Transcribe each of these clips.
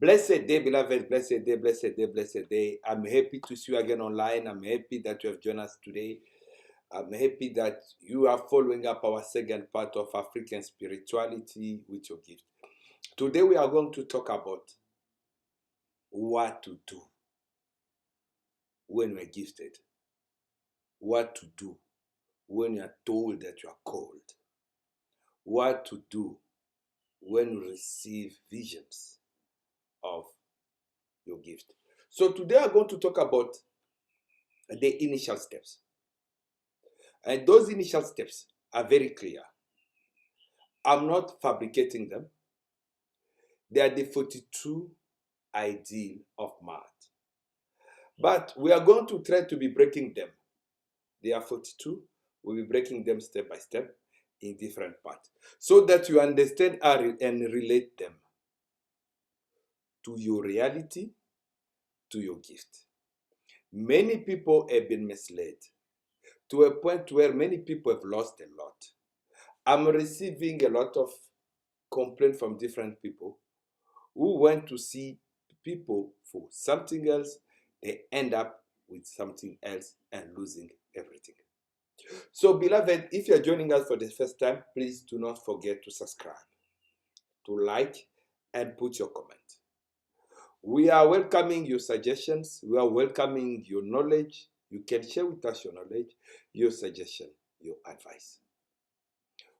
Blessed day, beloved. Blessed day, blessed day, blessed day. I'm happy to see you again online. I'm happy that you have joined us today. I'm happy that you are following up our second part of African spirituality with your gift. Today we are going to talk about what to do when we're gifted. What to do when you are told that you are called. What to do when you receive visions of your gift. So today I'm going to talk about the initial steps. And those initial steps are very clear. I'm not fabricating them. They are the 42 ideal of Mart. But we are going to try to be breaking them. They are 42. We'll be breaking them step by step in different parts so that you understand and relate them to your reality, to your gift. Many people have been misled to a point where many people have lost a lot. I'm receiving a lot of complaints from different people who went to see people for something else. They end up with something else and losing everything. So, beloved, if you're joining us for the first time, please do not forget to subscribe, to like, and put your comment. We are welcoming your suggestions. We are welcoming your knowledge. You can share with us your knowledge, your suggestion, your advice.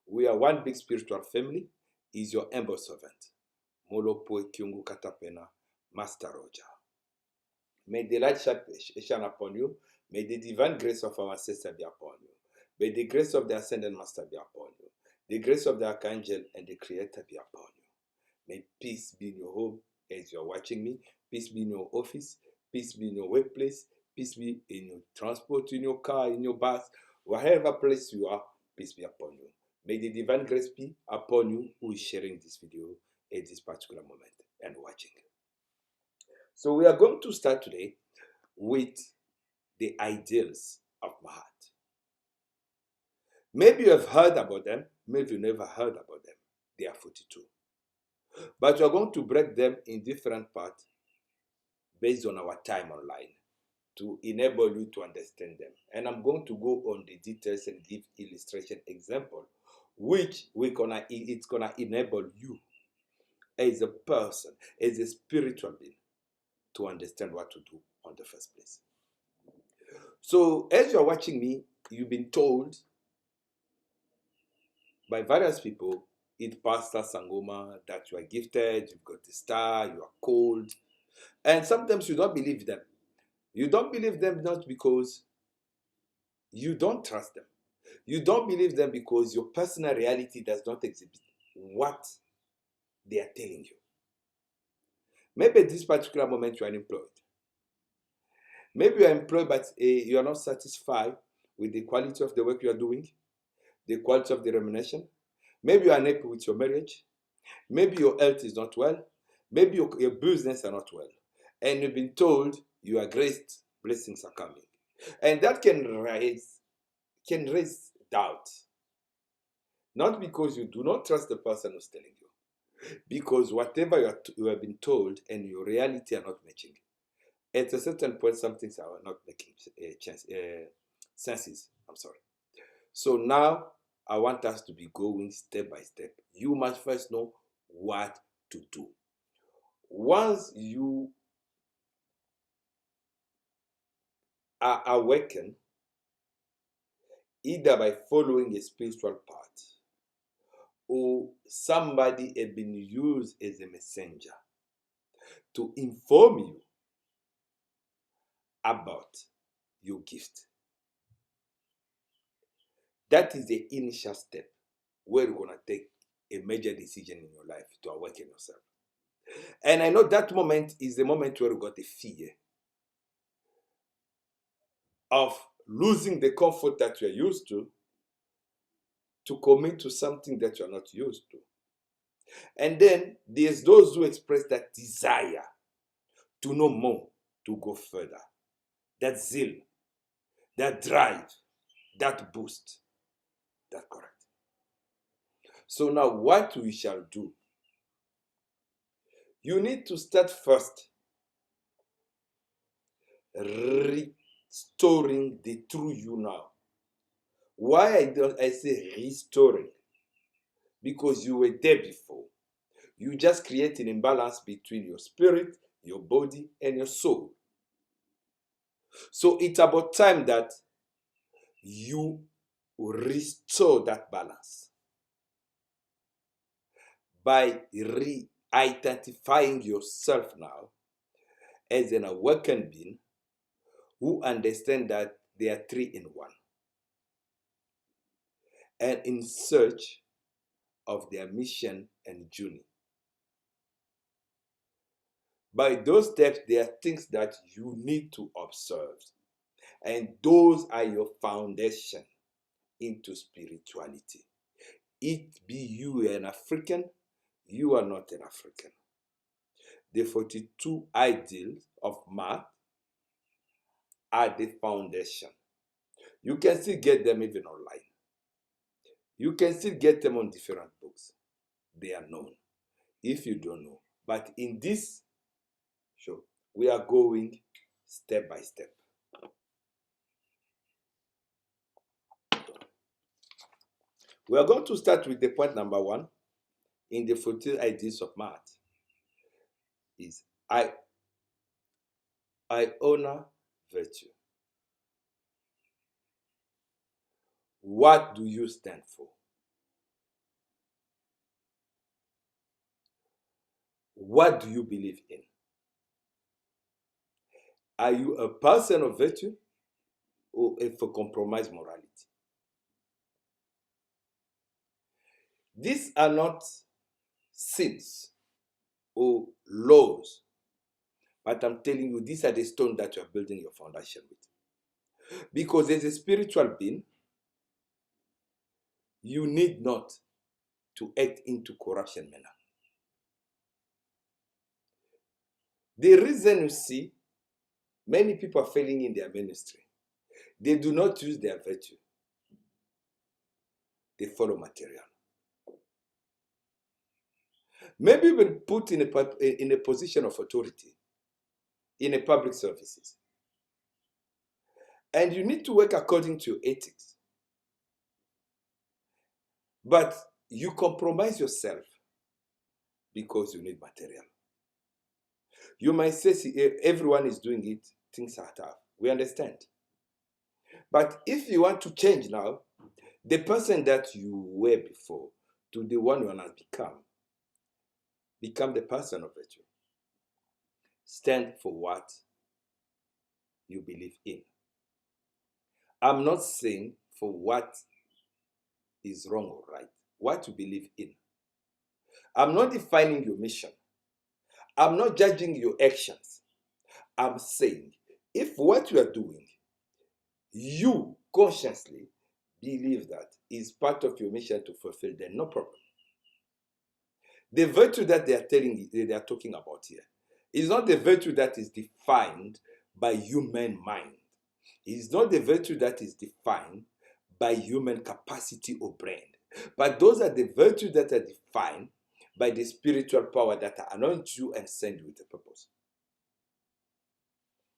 We are one big spiritual family. Is your humble servant, Molopo Kyungu Katapena, Master Roger. May the light shine upon you. May the divine grace of our ancestor be upon you. May the grace of the Ascended Master be upon you. The grace of the Archangel and the Creator be upon you. May peace be in your home as you are watching me. Peace be in your office. Peace be in your workplace. Peace be in your transport, in your car, in your bus. Wherever place you are, peace be upon you. May the divine grace be upon you who is sharing this video at this particular moment and watching. So we are going to start today with the ideals of Mahat. Maybe you have heard about them, maybe you never heard about them. They are 42. But we are going to break them in different parts based on our time online to enable you to understand them. And I'm going to go on the details and give illustration example, which it's gonna enable you as a person, as a spiritual being, to understand what to do on the first place. So as you're watching me, you've been told by various people, Pastor Sangoma, that you are gifted, you've got a star, you are called. And sometimes you don't believe them. You don't believe them not because you don't trust them. You don't believe them because your personal reality does not exhibit what they are telling you. Maybe at this particular moment you are unemployed. Maybe you are employed but you are not satisfied with the quality of the work you are doing, the quality of the remuneration. Maybe you are unhappy with your marriage. Maybe your health is not well. Maybe your business are not well. And you've been told you are graced, blessings are coming. And that can raise doubt. Not because you do not trust the person who's telling you. Because whatever you have been told and your reality are not matching. At a certain point, some things are not making senses. I'm sorry. So now, I want us to be going step by step. You must first know what to do. Once you are awakened, either by following a spiritual path or somebody has been used as a messenger to inform you about your gift. That is the initial step where you're going to take a major decision in your life to awaken yourself. And I know that moment is the moment where you got the fear of losing the comfort that you're used to commit to something that you're not used to. And then there's those who express that desire to know more, to go further. That zeal, that drive, that boost. That's correct. So now what we shall do, You need to start first restoring the true you now. Why I say restoring? Because you were there before. You just create an imbalance between your spirit, your body, and your soul. So it's about time that you restore that balance by re-identifying yourself now as an awakened being who understand that they are three in one and in search of their mission and journey. By those steps, there are things that you need to observe, and those are your foundation into spirituality. It be you an African, you are not an African. The 42 ideals of math are the foundation. You can still get them even online. You can still get them on different books. They are known if you don't know. But in this show, we are going step by step. We are going to start with the point number 1 in the 14 ideas of math. Is I honor virtue. What do you stand for? What do you believe in? Are you a person of virtue or a compromised morality? These are not sins or laws, but I'm telling you, these are the stones that you are building your foundation with. Because as a spiritual being, you need not to act into corruption manner. The reason you see many people are failing in their ministry, they do not use their virtue. They follow material. Maybe you've been put in a position of authority in a public services, and you need to work according to your ethics. But you compromise yourself because you need material. You might say, see, everyone is doing it, things are tough. We understand. But if you want to change now, the person that you were before to the one you want to become the person of virtue. Stand for what you believe in. I'm not saying for what is wrong or right, what you believe in. I'm not defining your mission. I'm not judging your actions. I'm saying if what you are doing, you consciously believe that is part of your mission to fulfill, then no problem. The virtue that they are talking about here is not the virtue that is defined by human mind. It is not the virtue that is defined by human capacity or brain. But those are the virtues that are defined by the spiritual power that anoint you and send you with a purpose.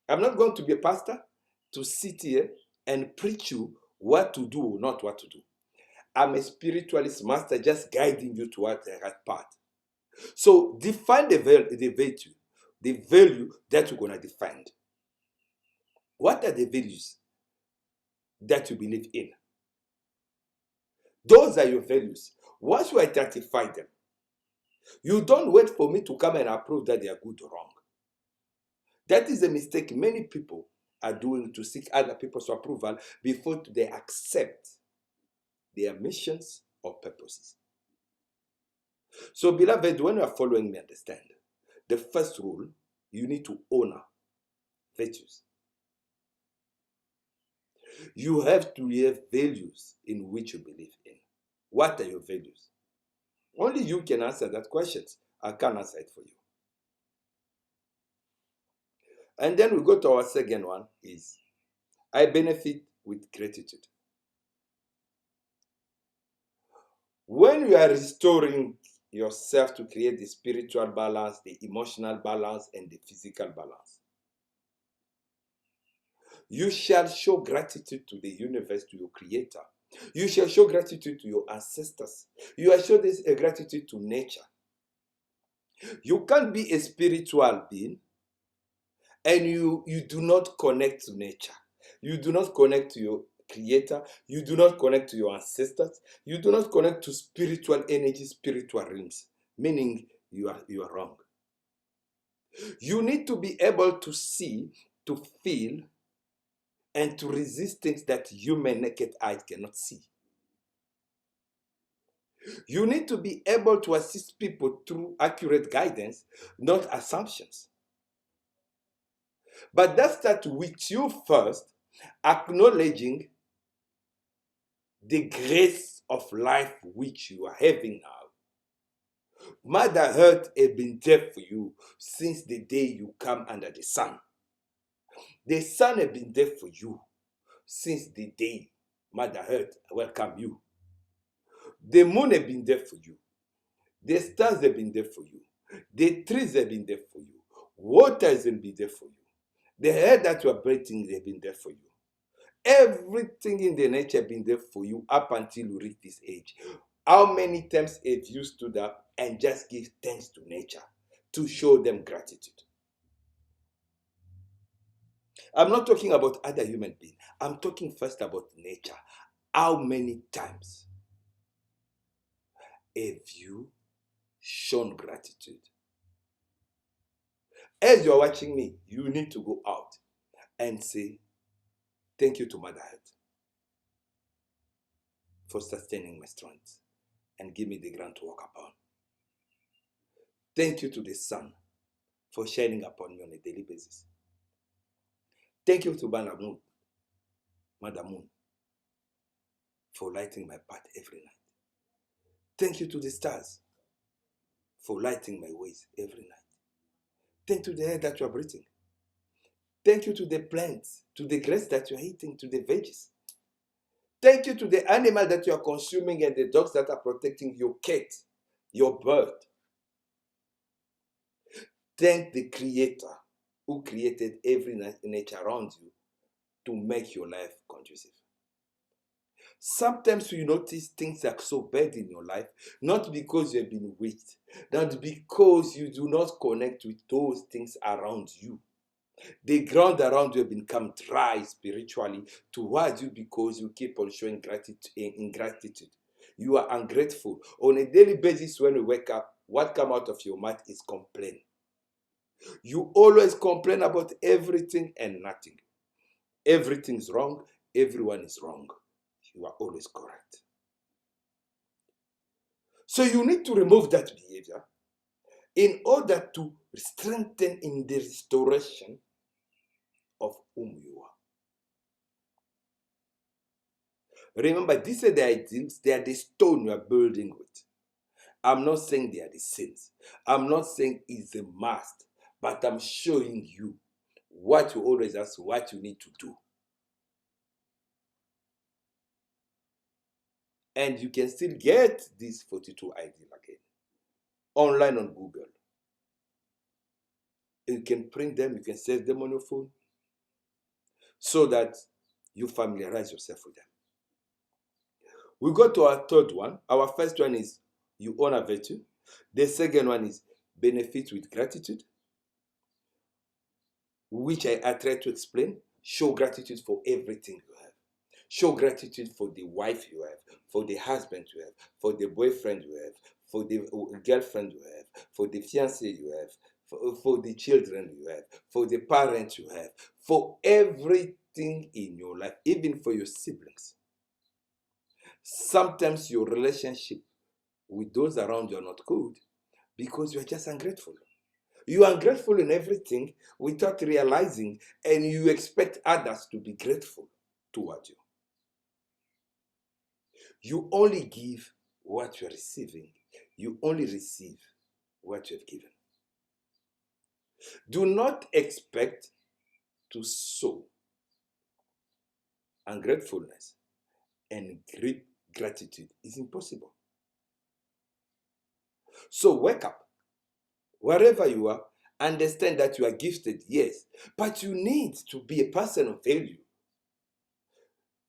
I'm not going to be a pastor to sit here and preach you what to do or not what to do. I'm a spiritualist master just guiding you towards the right path. So define the virtue, the value that you're going to define. What are the values that you believe in? Those are your values. Once you identify them, you don't wait for me to come and approve that they are good or wrong. That is a mistake many people are doing, to seek other people's approval before they accept their missions or purposes. So, beloved, when you are following me, understand, the first rule, you need to honor virtues. You have to have values in which you believe in. What are your values? Only you can answer that question. I can't answer it for you. And then we go to our second one is, I benefit with gratitude. When you are restoring yourself to create the spiritual balance, the emotional balance, and the physical balance. You shall show gratitude to the universe, to your creator. You shall show gratitude to your ancestors. You shall show this gratitude to nature. You can't be a spiritual being and you do not connect to nature. You do not connect to your creator. You do not connect to your ancestors. You do not connect to spiritual energy, spiritual realms, meaning you are wrong. You need to be able to see, to feel, and to resist things that human naked eye cannot see. You need to be able to assist people through accurate guidance, not assumptions. But that starts with you first acknowledging the grace of life which you are having now. Mother Earth has been there for you since the day you come under the sun. The sun has been there for you since the day Mother Earth welcomed you. The moon has been there for you. The stars have been there for you. The trees have been there for you. Water has been there for you. The air that you are breathing has been there for you. Everything in the nature has been there for you up until you reach this age. How many times have you stood up and just give thanks to nature to show them gratitude? I'm not talking about other human beings. I'm talking first about nature. How many times have you shown gratitude? As you're watching me, you need to go out and say, thank you to Mother Earth for sustaining my strength and give me the ground to walk upon. Thank you to the sun for shining upon me on a daily basis. Thank you to Mother Moon, for lighting my path every night. Thank you to the stars for lighting my ways every night. Thank you to the air that you are breathing. Thank you to the plants, to the grass that you are eating, to the veggies. Thank you to the animal that you are consuming and the dogs that are protecting your cat, your bird. Thank the Creator who created every nature around you to make your life conducive. Sometimes you notice things are so bad in your life, not because you have been weak, not because you do not connect with those things around you. The ground around you have become dry spiritually towards you because you keep on showing ingratitude. You are ungrateful. On a daily basis, when you wake up, what comes out of your mouth is complaint. You always complain about everything and nothing. Everything's wrong. Everyone is wrong. You are always correct. So you need to remove that behavior in order to strengthen in the restoration of whom you are. Remember, these are the ideals, they are the stone you are building with. I'm not saying they are the sins. I'm not saying it's a must, but I'm showing you what you always ask, what you need to do. And you can still get these 42 ideals again online on Google. You can print them, you can save them on your phone so that you familiarize yourself with them. We go to our third one. Our first one is you honor virtue. The second one is benefit with gratitude, which I try to explain. Show gratitude for everything you have. Show gratitude for the wife you have, for the husband you have, for the boyfriend you have, for the girlfriend you have, for the fiancé you have, for the children you have, for the parents you have, for everything in your life, even for your siblings. Sometimes your relationship with those around you are not good because you are just ungrateful. You are ungrateful in everything without realizing, and you expect others to be grateful toward you. You only give what you are receiving. You only receive what you have given. Do not expect to sow ungratefulness and great gratitude. It's impossible. So wake up. Wherever you are, understand that you are gifted, yes, but you need to be a person of value.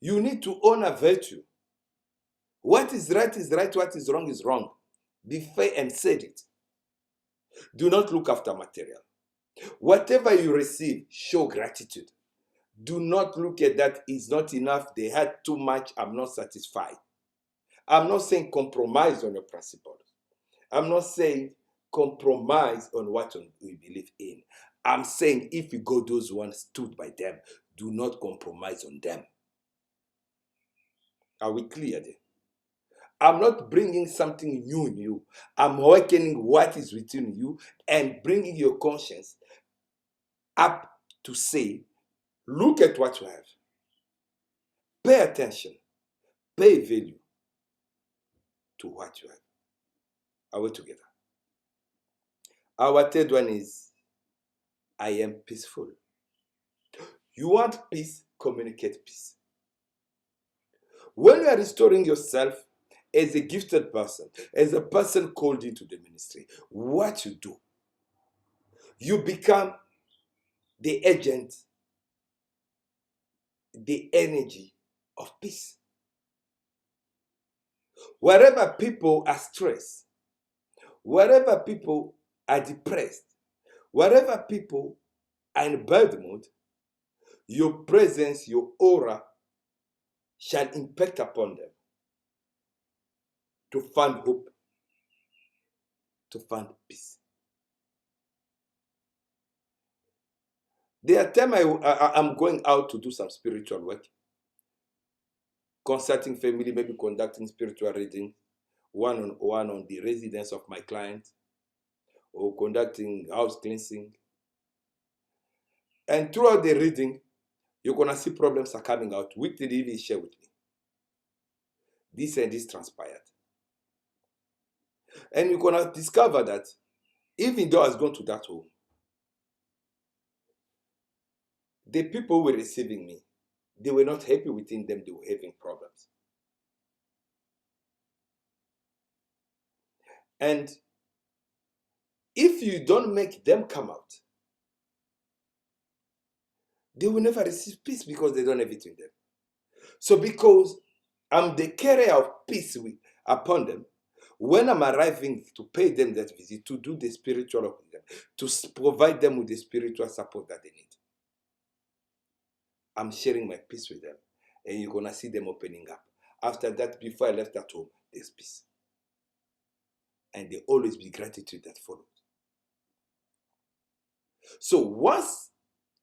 You need to honor virtue. What is right, what is wrong. Be fair and say it. Do not look after material. Whatever you receive, show gratitude. Do not look at that, it's not enough, they had too much, I'm not satisfied. I'm not saying compromise on your principles. I'm not saying compromise on what we believe in. I'm saying if you go those ones stood by them, do not compromise on them. Are we clear there? I'm not bringing something new in you. I'm awakening what is within you and bringing your conscience up to say, look at what you have. Pay attention. Pay value to what you have. Are we together? Our third one is, I am peaceful. You want peace, communicate peace. When you are restoring yourself as a gifted person, as a person called into the ministry, what you do, you become the agent, the energy of peace. Wherever people are stressed, wherever people are depressed, wherever people are in bad mood, your presence, your aura shall impact upon them to find hope, to find peace. There are times I'm going out to do some spiritual work, consulting family, maybe conducting spiritual reading, one-on-one on the residence of my client, or conducting house cleansing. And throughout the reading, you're going to see problems are coming out. Which did he share with me? This and this transpired. And you're going to discover that even though I was going to that home, the people who were receiving me, they were not happy within them, they were having problems. And if you don't make them come out, they will never receive peace because they don't have it in them. So because I'm the carrier of peace upon them, when I'm arriving to pay them that visit, to do the spiritual work with them, to provide them with the spiritual support that they need, I'm sharing my peace with them. And you're going to see them opening up. After that, before I left that home, there's peace. And there always be gratitude that follows. So once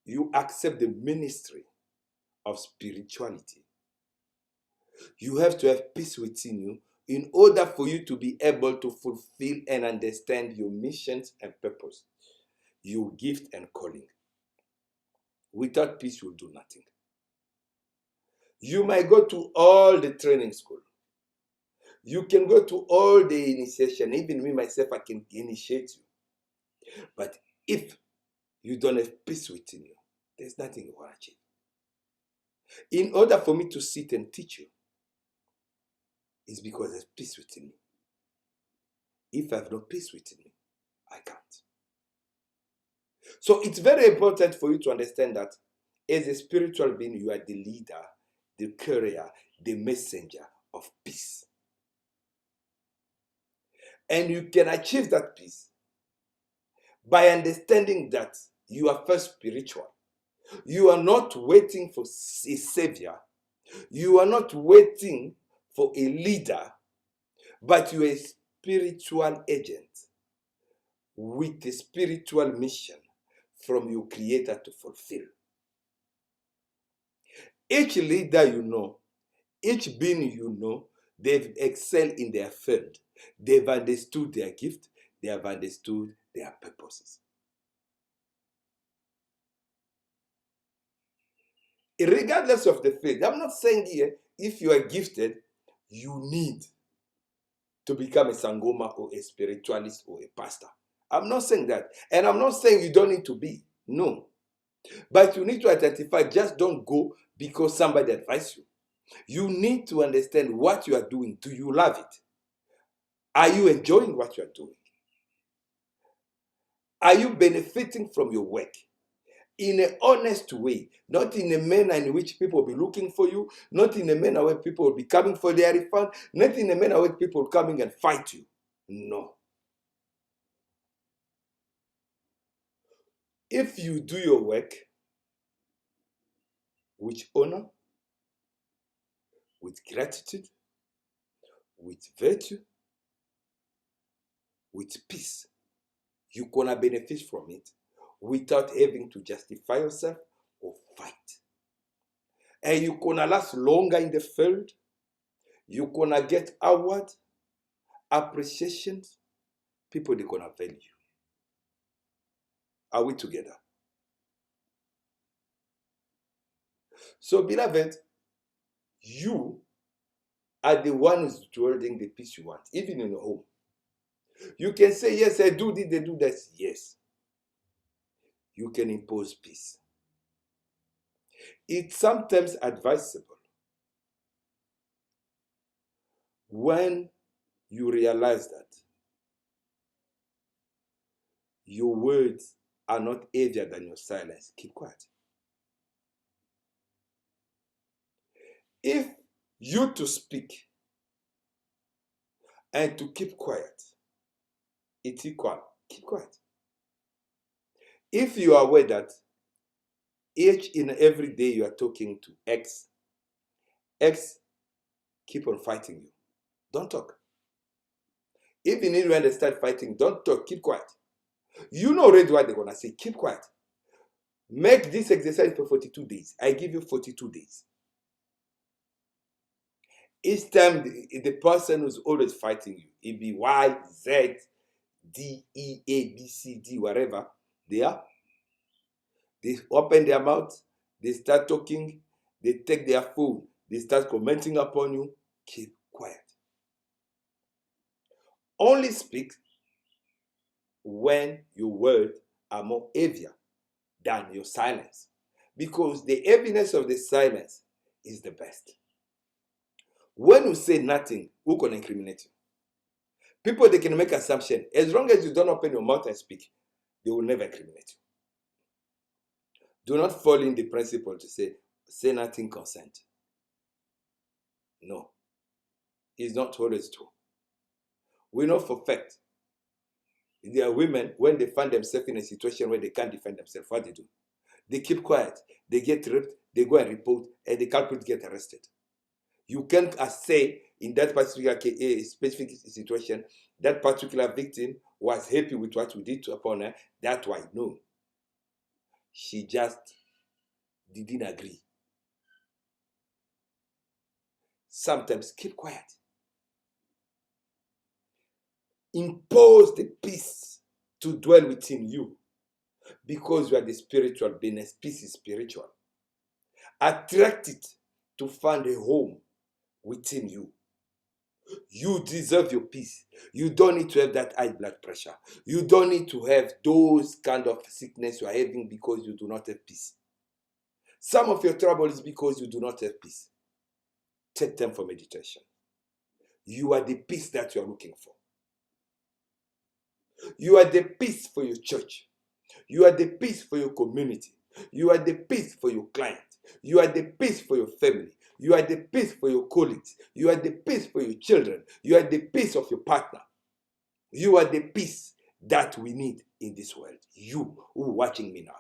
you accept the ministry of spirituality, you have to have peace within you in order for you to be able to fulfill and understand your missions and purpose, your gift and calling. Without peace, you'll do nothing. You might go to all the training school. You can go to all the initiation. Even me, myself, I can initiate you. But if you don't have peace within you, there's nothing you want to achieve. In order for me to sit and teach you, it's because there's peace within me. If I have no peace within me, I can't. So it's very important for you to understand that as a spiritual being, you are the leader, the carrier, the messenger of peace. And you can achieve that peace by understanding that you are first spiritual. You are not waiting for a savior. You are not waiting for a leader, but you are a spiritual agent with a spiritual mission from your creator to fulfill. Each leader you know, each being you know, they've excelled in their field. They've understood their gift. They have understood their purposes. Regardless of the field, I'm not saying here if you are gifted, you need to become a sangoma or a spiritualist or a pastor. I'm not saying that. And I'm not saying you don't need to be. No. But you need to identify, just don't go because somebody advised you. You need to understand what you are doing. Do you love it? Are you enjoying what you are doing? Are you benefiting from your work in an honest way, not in a manner in which people will be looking for you, not in a manner where people will be coming for their refund, not in a manner where people coming and fight you? No. If you do your work with honor, with gratitude, with virtue, with peace, you're gonna benefit from it without having to justify yourself or fight. And you're gonna last longer in the field. You're gonna get award, appreciations. People, they're gonna value you. Are we together? So, beloved, you are the ones holding the peace you want, even in your home. You can say, yes, I do this, they do that. Yes. You can impose peace. It's sometimes advisable when you realize that your words are not heavier than your silence. Keep quiet. If you to speak and to keep quiet, it's equal. Keep quiet. If you are aware that each and every day you are talking to X keep on fighting you, don't talk. Even if when they start fighting, don't talk, keep quiet. You know already what they're going to say, keep quiet. Make this exercise for 42 days. I give you 42 days. Each time the person who's always fighting you, it be Y, Z, D, E, A, B, C, D, whatever they are, they open their mouth, they start talking, they take their phone, they start commenting upon you, keep quiet. Only speak when your words are more heavier than your silence. Because the heaviness of the silence is the best. When you say nothing, who can incriminate you? People, they can make assumption. As long as you don't open your mouth and speak, they will never incriminate you. Do not fall in the principle to say nothing, consent. No. It's not always true. We know for fact there are women, when they find themselves in a situation where they can't defend themselves, what they do? They keep quiet. They get raped. They go and report, and the culprit get arrested. You can't say in that particular specific situation, that particular victim was happy with what we did upon her. That's why, no. She just didn't agree. Sometimes keep quiet. Impose the peace to dwell within you, because you are the spiritual being. Peace is spiritual. Attract it to find a home within you. You deserve your peace. You don't need to have that high blood pressure. You don't need to have those kind of sickness you are having because you do not have peace. Some of your trouble is because you do not have peace. Take time for meditation. You are the peace that you are looking for. You are the peace for your church. You are the peace for your community. You are the peace for your client. You are the peace for your family. You are the peace for your colleagues. You are the peace for your children. You are the peace of your partner. You are the peace that we need in this world. You who are watching me now.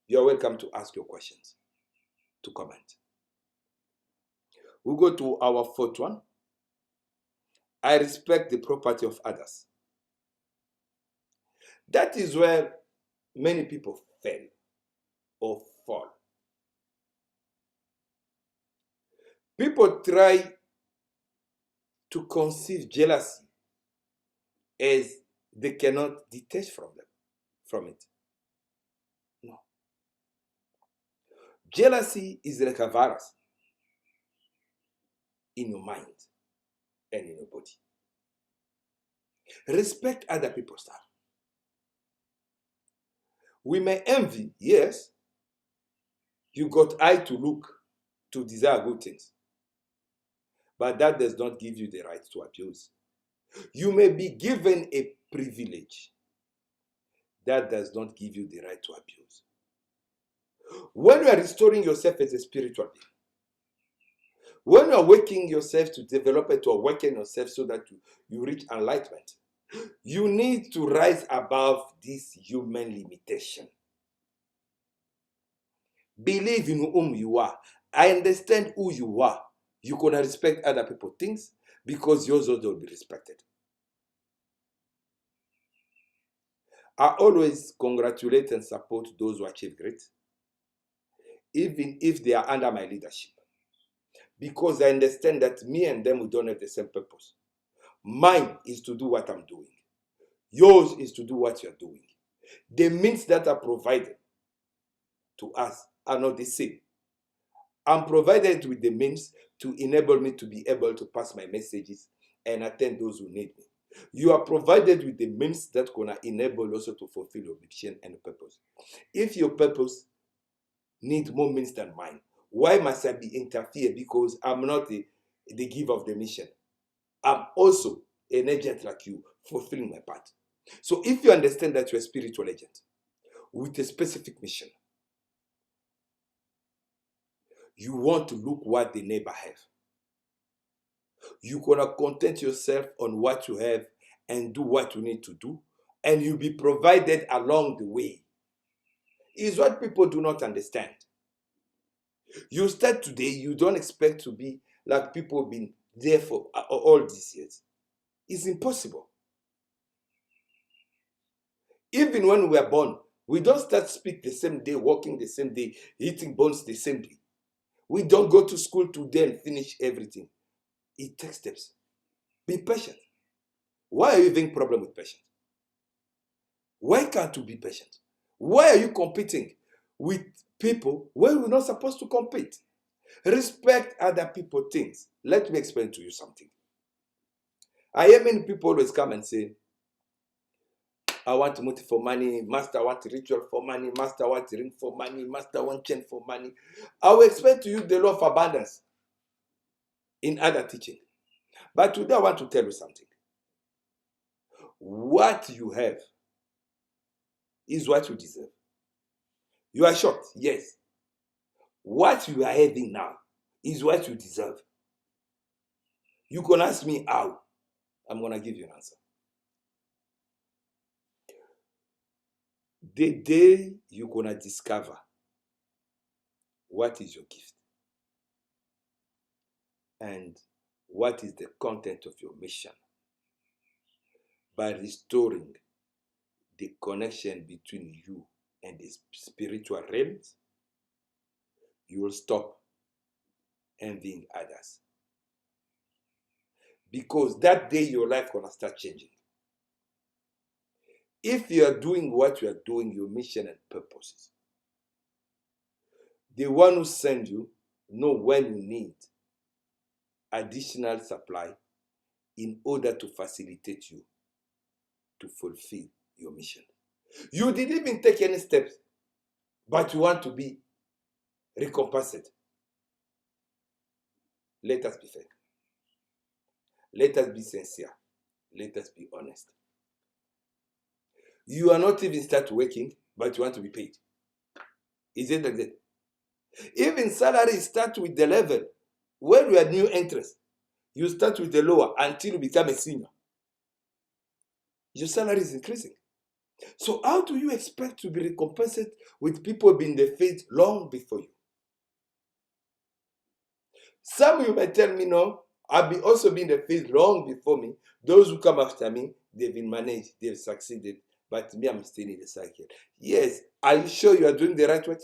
You are welcome to ask your questions, to comment. We'll go to our fourth one. I respect the property of others. That is where many people fail or fall. People try to conceive jealousy as they cannot detach from it. No. Jealousy is like a virus in your mind and in your body. Respect other people's stuff. We may envy, yes. You got eye to look, to desire good things. but that does not give you the right to abuse. You may be given a privilege. That does not give you the right to abuse. When you are restoring yourself as a spiritual being, when you are waking yourself to develop and to awaken yourself so that you reach enlightenment, you need to rise above this human limitation. Believe in whom you are. I understand who you are. You can respect other people's things because yours also will be respected. I always congratulate and support those who achieve great, even if they are under my leadership, because I understand that me and them, we don't have the same purpose. Mine is to do what I'm doing. Yours is to do what you're doing. The means that are provided to us are not the same. I'm provided with the means to enable me to be able to pass my messages and attend those who need me. You are provided with the means that can enable also to fulfill your mission and purpose. If your purpose needs more means than mine, why must I be interfered? Because I'm not the giver of the mission. I'm also an agent like you, fulfilling my part. So if you understand that you're a spiritual agent with a specific mission, you want to look what the neighbor have. You're going to content yourself on what you have and do what you need to do, and you'll be provided along the way. Is what people do not understand. You start today, you don't expect to be like people have been there for all these years. It's impossible. Even when we are born, we don't start speak the same day, walking the same day, eating bones the same day. We don't go to school today and finish everything. It takes steps. Be patient. Why are you having problem with patience? Why can't you be patient? Why are you competing with people where we're not supposed to compete? Respect other people's things. Let me explain to you something. I hear many people always come and say, I want multi for money, master I want ritual for money, master I want ring for money, master I want chain for money. I will explain to you the law of abundance in other teaching. But today I want to tell you something. What you have is what you deserve. You are short, yes. What you are having now is what you deserve. You can ask me how. I'm going to give you an answer. The day you're going to discover what is your gift and what is the content of your mission, by restoring the connection between you and the spiritual realms, you will stop envying others. Because that day your life is going to start changing. If you are doing what you are doing, your mission and purposes, the one who sends you know when you need additional supply in order to facilitate you to fulfill your mission. You didn't even take any steps, but you want to be recompensed. Let us be fair. Let us be sincere. Let us be honest. You are not even start working, but you want to be paid. Is it like that? Even salary start with the level. When you are new entrance, you start with the lower until you become a senior. Your salary is increasing. So how do you expect to be recompensed with people being in the faith long before you? Some of you might tell me, no, I've also been in the faith long before me. Those who come after me, they've been managed, they've succeeded. But me, I'm still in the cycle. Yes, are you sure you are doing the right way?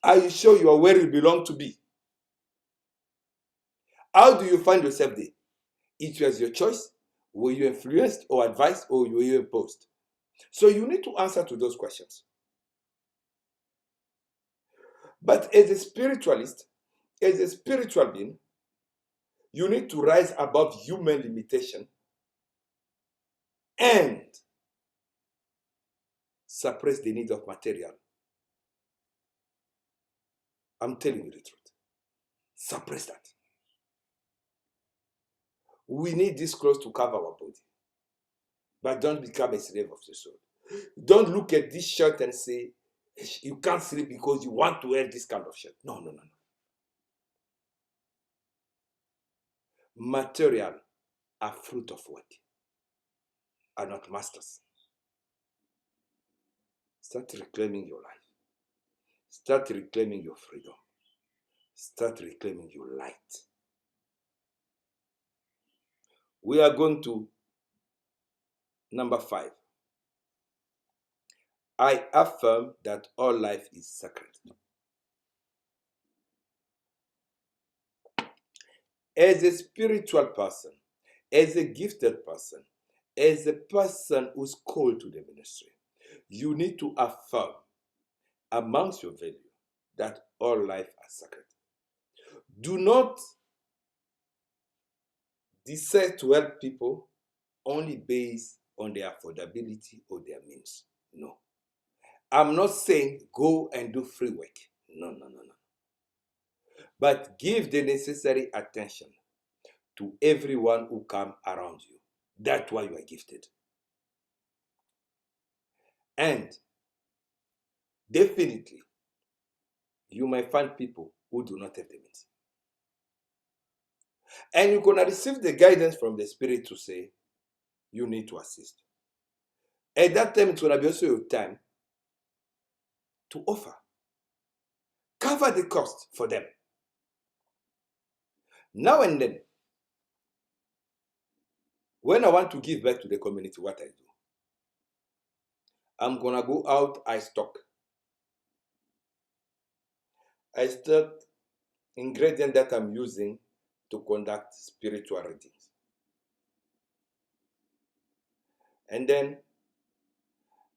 Are you sure you are where you belong to be? How do you find yourself there? It was your choice. Were you influenced or advised, or were you imposed? So you need to answer to those questions. But as a spiritualist, as a spiritual being, you need to rise above human limitation and suppress the need of material. I'm telling you the truth. Suppress that. We need this clothes to cover our body. But don't become a slave of the soul. Don't look at this shirt and say, you can't sleep because you want to wear this kind of shirt. No, no, no, no. Material are fruit of work, are not masters. Start reclaiming your life. Start reclaiming your freedom. Start reclaiming your light. We are going to number 5. I affirm that all life is sacred. As a spiritual person, as a gifted person, as a person who's called to the ministry, you need to affirm amongst your value that all life are sacred. Do not decide to help people only based on their affordability or their means. No. I'm not saying go and do free work. No, no, no, no. But give the necessary attention to everyone who come around you. That's why you are gifted. And definitely, you might find people who do not have the means. And you're going to receive the guidance from the Spirit to say, you need to assist. At that time, it's going to be also your time to offer. Cover the cost for them. Now and then, when I want to give back to the community, what I do, I'm going to go out, I stock. I start ingredient that I'm using to conduct spiritual readings. And then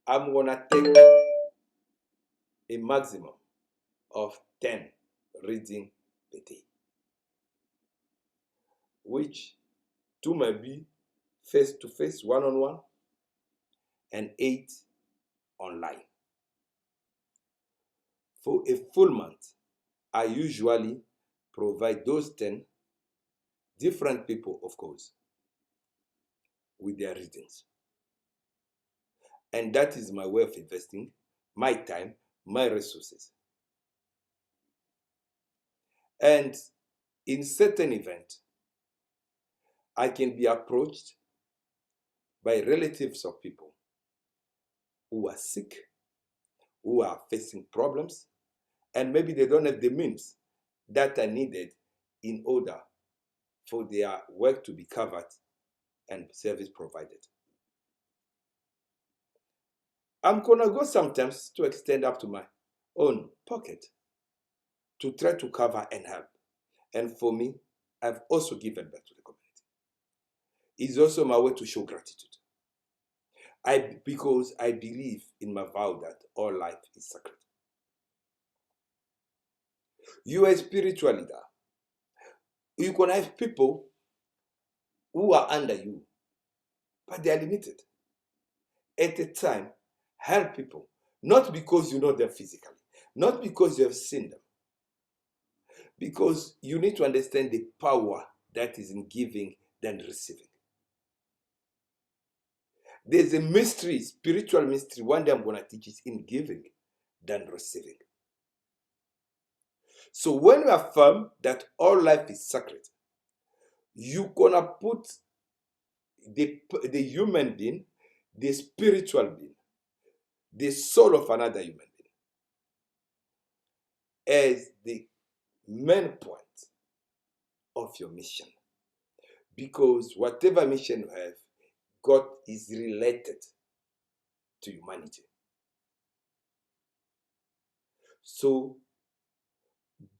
I'm going to take a maximum of 10 reading per day, which 2 might be face-to-face, one-on-one, and 8 online. For a full month, I usually provide those 10 different people, of course, with their readings. And that is my way of investing my time, my resources. And in certain events, I can be approached by relatives of people who are sick, who are facing problems, and maybe they don't have the means that are needed in order for their work to be covered and service provided. I'm going to go sometimes to extend up to my own pocket to try to cover and help. And for me, I've also given back to the community. It's also my way to show gratitude. Because I believe in my vow that all life is sacred. You are a spiritual leader. You can have people who are under you, but they are limited. At a time, help people, not because you know them physically, not because you have seen them, because you need to understand the power that is in giving than receiving. There's a mystery, spiritual mystery, one day I'm going to teach it in giving than receiving. So when you affirm that all life is sacred, you're going to put the human being, the spiritual being, the soul of another human being as the main point of your mission. Because whatever mission you have, God is related to humanity. So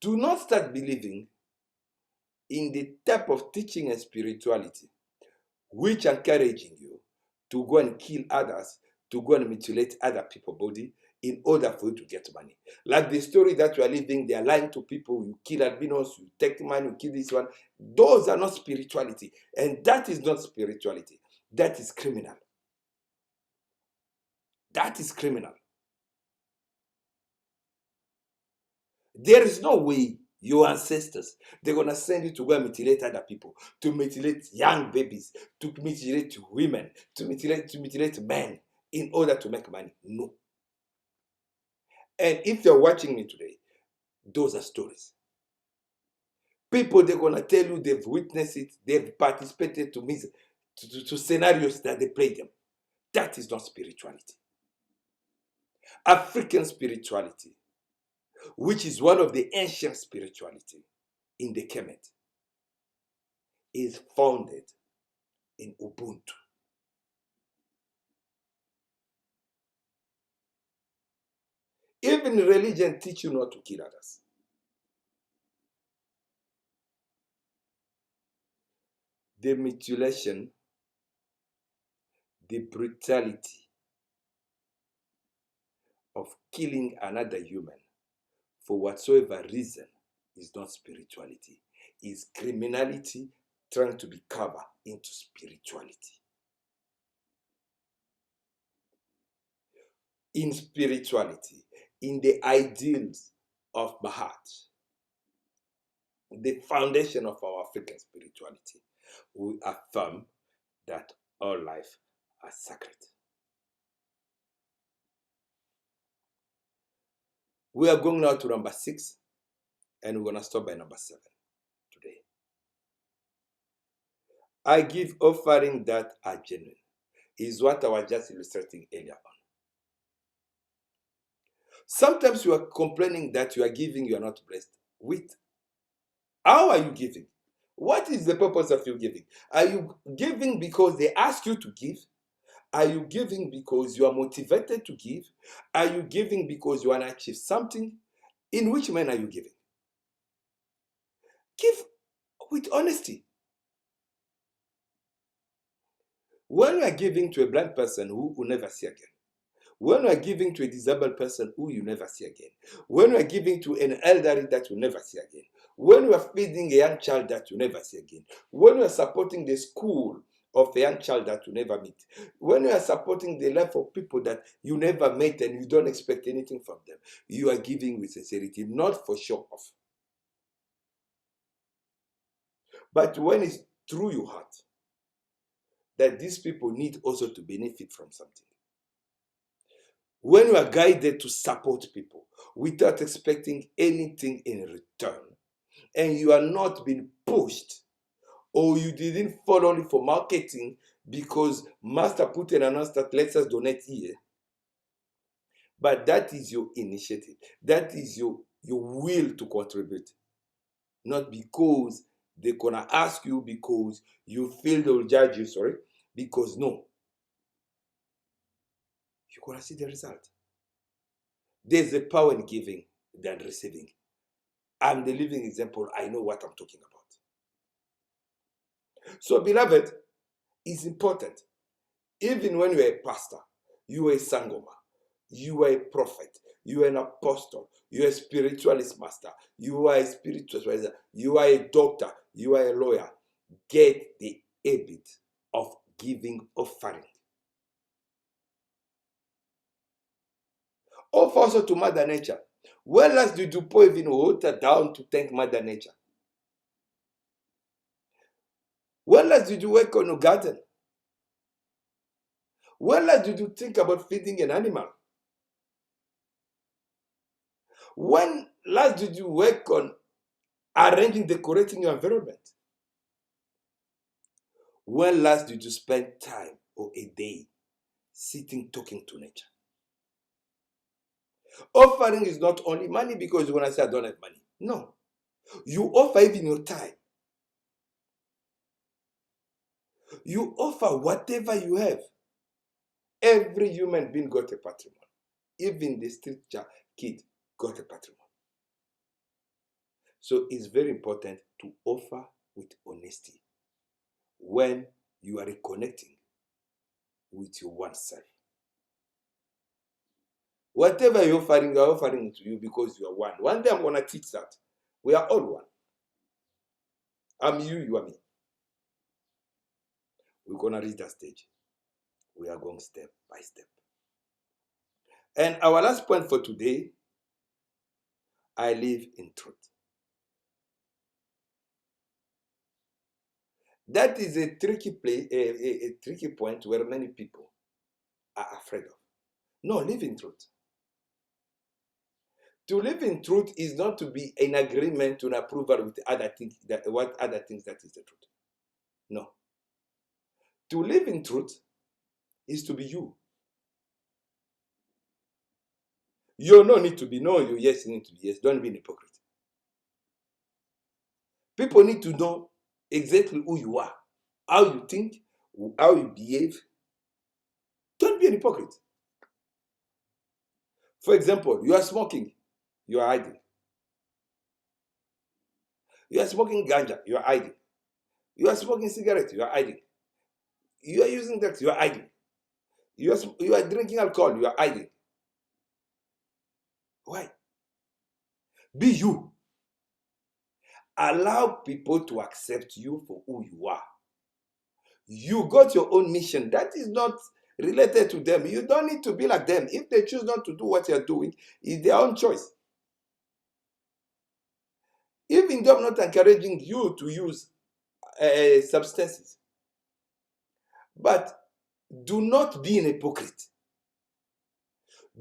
do not start believing in the type of teaching and spirituality which encouraging you to go and kill others, to go and mutilate other people's body in order for you to get money. Like the story that you are living, they are lying to people, you kill albinos, you take money, you kill this one. Those are not spirituality. And that is not spirituality. That is criminal. That is criminal. There is no way your ancestors. They're going to send you to go and mutilate other people, to mutilate young babies, to mutilate women, to mutilate men in order to make money. No. And if you're watching me today, those are stories. People, they're going to tell you they've witnessed it, they've participated to scenarios that they play them. That is not spirituality. African spirituality, which is one of the ancient spirituality in the Kemet, is founded in Ubuntu. Even religion teach you not to kill others. The mutilation, the brutality of killing another human for whatsoever reason is not spirituality. It's criminality trying to be covered into spirituality. In spirituality, in the ideals of Mahat, the foundation of our African spirituality, we affirm that all life are sacred. We are going now to number 6, and we're going to stop by number 7 today. I give offering that are genuine, is what I was just illustrating earlier on. Sometimes you are complaining that you are giving, you are not blessed. With how are you giving? What is the purpose of you giving? Are you giving because they ask you to give? Are you giving because you are motivated to give? Are you giving because you want to achieve something? In which manner are you giving? Give with honesty. When you are giving to a blind person who will never see again, when you are giving to a disabled person who you never see again, when you are giving to an elderly that you never see again, when you are feeding a young child that you never see again, when you are supporting the school of a young child that you never meet, when you are supporting the life of people that you never met and you don't expect anything from them, you are giving with sincerity, not for show off. But when it's through your heart that these people need also to benefit from something, when you are guided to support people without expecting anything in return, and you are not being pushed, or you didn't fall only for marketing because master put an announcement that lets us donate here, but that is your initiative, that is your will to contribute, not because they're gonna ask you, because you feel they'll judge you, because no, you're gonna see the result. There's a power in giving than receiving. I'm the living example. I know what I'm talking about. So, beloved, it's important. Even when you're a pastor, you are a sangoma, you are a prophet, you are an apostle, you are a spiritualist master, you are a spiritual advisor, you are a doctor, you are a lawyer. Get the habit of giving offering. Offer also to Mother Nature. When last did you pour even water down to thank Mother Nature? When last did you work on your garden? When last did you think about feeding an animal? When last did you work on arranging, decorating your environment? When last did you spend time or a day sitting, talking to nature? Offering is not only money, because when I say I don't have money, no. You offer even your time. You offer whatever you have. Every human being got a patrimony. Even the street kid got a patrimony. So it's very important to offer with honesty when you are reconnecting with your oneself. Whatever you're offering it to you because you are one. One day I'm going to teach that. We are all one. I'm you, you are me. We're going to reach that stage. We are going step by step. And our last point for today, I live in truth. That is a tricky place, a tricky point where many people are afraid of. No, live in truth. To live in truth is not to be in agreement to an approval with other things that what other things that is the truth. No. To live in truth is to be you. You no need to be no, you yes, you need to be yes. Don't be an hypocrite. People need to know exactly who you are, how you think, how you behave. Don't be an hypocrite. For example, you are smoking, you are hiding. You are smoking ganja, you are hiding. You are smoking cigarettes, you are hiding. You are using drugs, you are hiding. You are drinking alcohol, you are hiding. Why? Be you. Allow people to accept you for who you are. You got your own mission. That is not related to them. You don't need to be like them. If they choose not to do what you're doing, it's their own choice. Even though I'm not encouraging you to use substances, but do not be an hypocrite.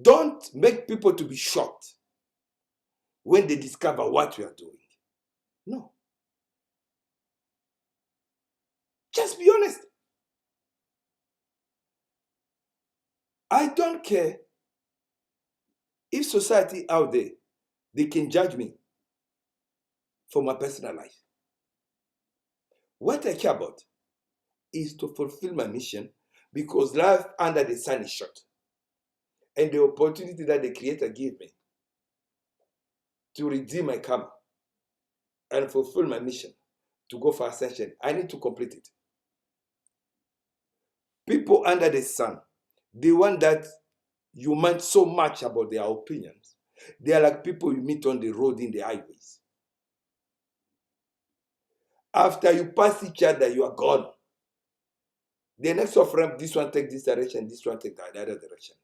Don't make people to be shocked when they discover what you are doing. No. Just be honest. I don't care if society out there, they can judge me for my personal life. What I care about is to fulfill my mission, because life under the sun is short. And the opportunity that the Creator gave me to redeem my karma and fulfill my mission to go for ascension, I need to complete it. People under the sun, the one that you mind so much about their opinions, they are like people you meet on the road, in the highways. After you pass each other, you are gone. The next of ramp, this one take this direction, this one take the other direction.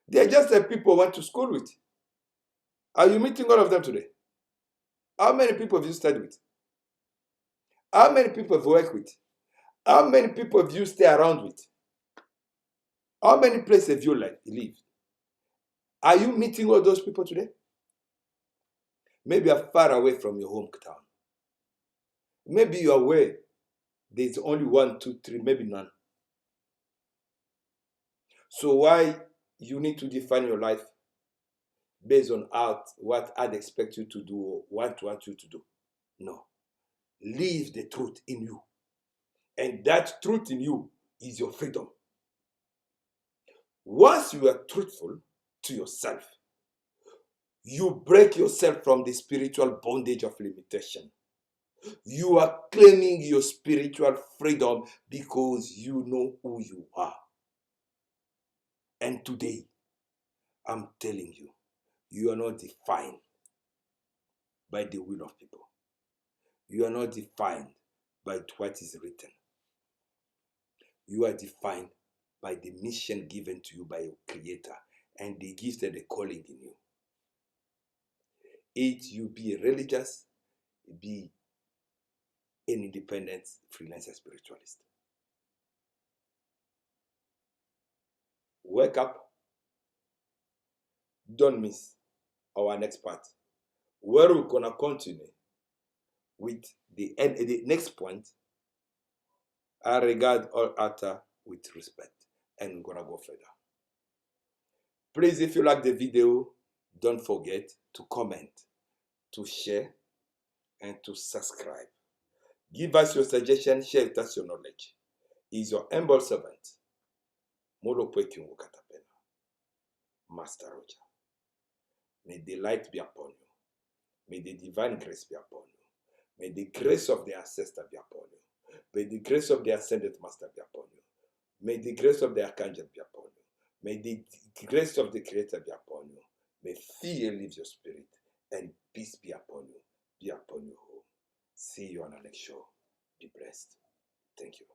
They are just like people went to school with. Are you meeting all of them today? How many people have you studied with? How many people have you worked with? How many people have you stay around with? How many places have you lived? Are you meeting all those people today? Maybe you are far away from your hometown. Maybe you are aware there's only 1, 2, 3, maybe none. So why you need to define your life based on what I'd expect you to do or what want you to do? No. Live the truth in you. And that truth in you is your freedom. Once you are truthful to yourself, you break yourself from the spiritual bondage of limitation. You are claiming your spiritual freedom because you know who you are. And today, I'm telling you, you are not defined by the will of people. You are not defined by what is written. You are defined by the mission given to you by your Creator and the gifts and the calling in you. You be a religious, be an independent freelancer spiritualist. Wake up. Don't miss our next part, where we're going to continue with the next point. I regard all other with respect, and we're going to go further. Please, if you like the video, don't forget to comment, to share, and to subscribe. Give us your suggestion, share with us your knowledge. Is your humble servant, Master Roger. May the light be upon you. May the divine grace be upon you. May the grace of the ancestor be upon you. May the grace of the ascended master be upon you. May the grace of the archangel be upon you. May the grace of the Creator be upon you. May fear leave your spirit and peace be upon you. Be upon you. See you on the next show. Be blessed. Thank you.